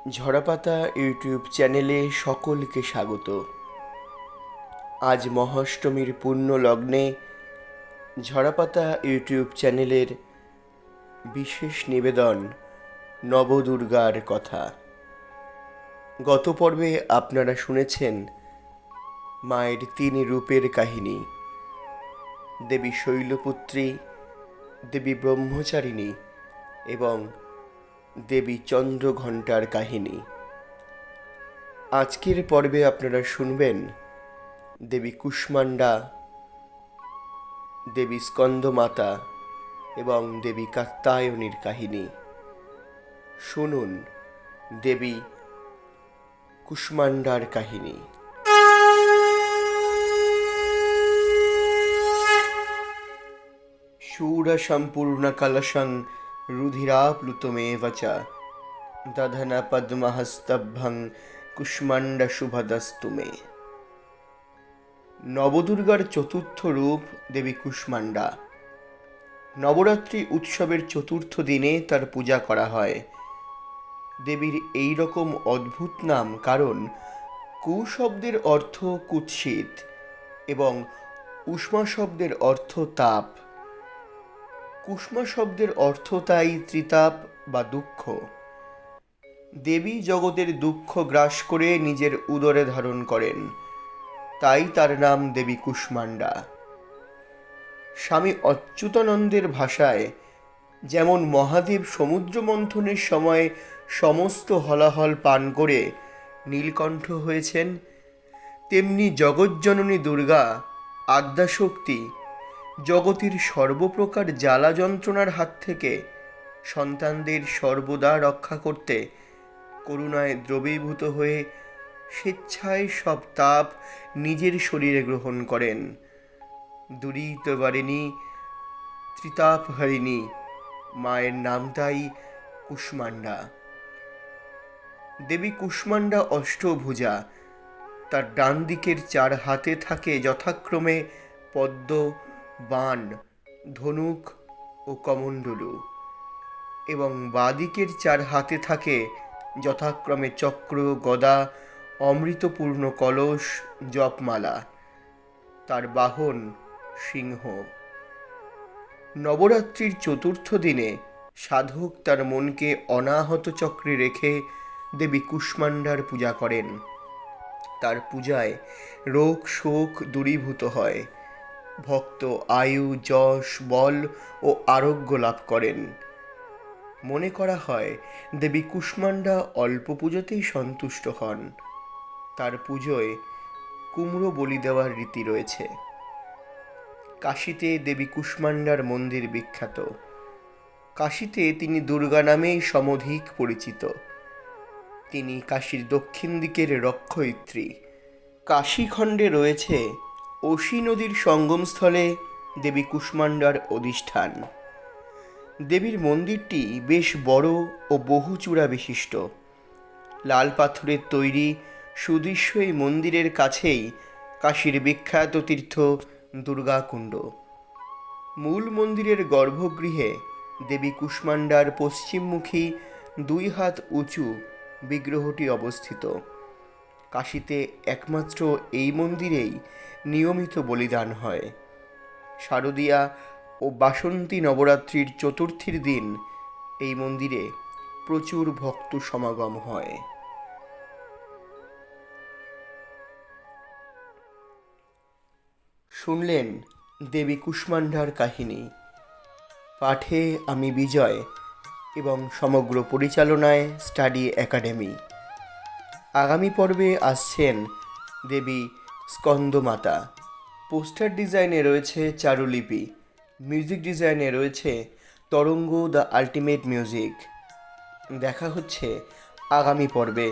ঝরাপাতা YouTube চ্যানেলে সকলকে স্বাগত। আজ মহাষ্টমীর পূর্ণ লগ্নে ঝরাপাতা ইউটিউব চ্যানেলের বিশেষ নিবেদন নবদুর্গার কথা। গত পর্বে আপনারা শুনেছেন মায়ের 3 রূপের কাহিনী: দেবী শৈলপুত্রী, দেবী ব্রহ্মচারিণী এবং দেবী চন্দ্রঘণ্টার কাহিনী। আজকের পর্বে আপনারা শুনবেন দেবী কুষ্মাণ্ডা, দেবী স্কন্দমাতা এবং দেবী কাত্যায়নীর কাহিনী। শুনুন দেবী কুষ্মাণ্ডার কাহিনী। শূরসম্পূর্ণ কলশং রুধিরাপ্লুতমেব চ দধন পদ্মহস্তভ্যং কুষ্মাণ্ড শুভদস্তু মে। নবদুর্গার চতুর্থ রূপ দেবী কুষ্মাণ্ডা। নবরাত্রি উৎসবের চতুর্থ দিনে তার পূজা করা হয়। দেবীর এই রকম অদ্ভুত নাম কারণ কু শব্দের অর্থ কুৎসিত এবং উষ্মা শব্দের অর্থ তাপ। কুষ্মা শব্দের অর্থ তাই ত্রিতাপ বা দুঃখ। দেবী জগতের দুঃখ গ্রাস করে নিজের উদরে ধারণ করেন, তাই তার নাম দেবী কুষ্মাণ্ডা। স্বামী অচ্যুতানন্দের ভাষায় যেমন মহাদেব সমুদ্র মন্থনের সময় সমস্ত হলাহল পান করে নীলকণ্ঠ হয়েছেন, তেমনি জগজ্জননী দুর্গা আদ্যাশক্তি জগতের সর্বপ্রকার জ্বালা যন্ত্রণার হাত থেকে সন্তানদের সর্বদা রক্ষা করতে করুণায় দ্রবীভূত হয়ে স্বেচ্ছায় সব তাপ নিজের শরীরে গ্রহণ করেন। দুরিতবারিণী ত্রিতাপহারিণী মায়ের নাম তাই কুষ্মাণ্ডা। দেবী কুষ্মাণ্ডা অষ্টভুজা। তার ডান দিকের 4 হাতে থাকে যথাক্রমে পদ্ম, বাণ, ধনুক ও কমণ্ডলু এবং বাঁ দিকের 4 হাতে থাকে যথাক্রমে চক্র, গদা, অমৃতপূর্ণ কলস, জপমালা। তার বাহন সিংহ। নবরাত্রির চতুর্থ দিনে সাধক তার মনকে অনাহত চক্রে রেখে দেবী কুষ্মাণ্ডার পূজা করেন। তার পূজায় রোগ শোক দূরীভূত হয়। ভক্ত আয়ু, যশ, বল ও আরোগ্য লাভ করেন। মনে করা হয় দেবী কুষ্মাণ্ডা অল্প পুজোতেই সন্তুষ্ট হন। তার পুজোয় কুমড়ো বলি দেওয়ার রীতি রয়েছে। কাশীতে দেবী কুষ্মাণ্ডার মন্দির বিখ্যাত। কাশীতে তিনি দুর্গা নামেই সমধিক পরিচিত। তিনি কাশীর দক্ষিণ দিকের রক্ষয়িত্রী। কাশীখণ্ডে রয়েছে অসি নদীর সঙ্গমস্থলে দেবী কুষ্মাণ্ডার অধিষ্ঠান। দেবীর মন্দিরটি বেশ বড় ও বহুচূড়া বিশিষ্ট। লাল পাথরের তৈরি সুদৃশ্য এই মন্দিরের কাছেই কাশীর বিখ্যাত তীর্থ দুর্গাকুণ্ড। মূল মন্দিরের গর্ভগৃহে দেবী কুষ্মাণ্ডার পশ্চিমমুখী 2 হাত উঁচু বিগ্রহটি অবস্থিত। কাশীতে একমাত্র এই মন্দিরেই নিয়মিত বলিদান হয়। শারদীয়া ও বাসন্তী নবরাত্রির চতুর্থীর দিন এই মন্দিরে প্রচুর ভক্ত সমাগম হয়। শুনলেন দেবী কুষ্মাণ্ডার কাহিনী। পাঠে আমি বিজয় এবং সমগ্র পরিচালনায় স্টাডি একাডেমি। আগামী পর্বে আসছেন দেবী স্কন্দমাতা। পোস্টার ডিজাইনে রয়েছে চারুলিপি, মিউজিক ডিজাইনে রয়েছে তরঙ্গ দ্য আল্টিমেট মিউজিক। দেখা হচ্ছে আগামী পর্বে।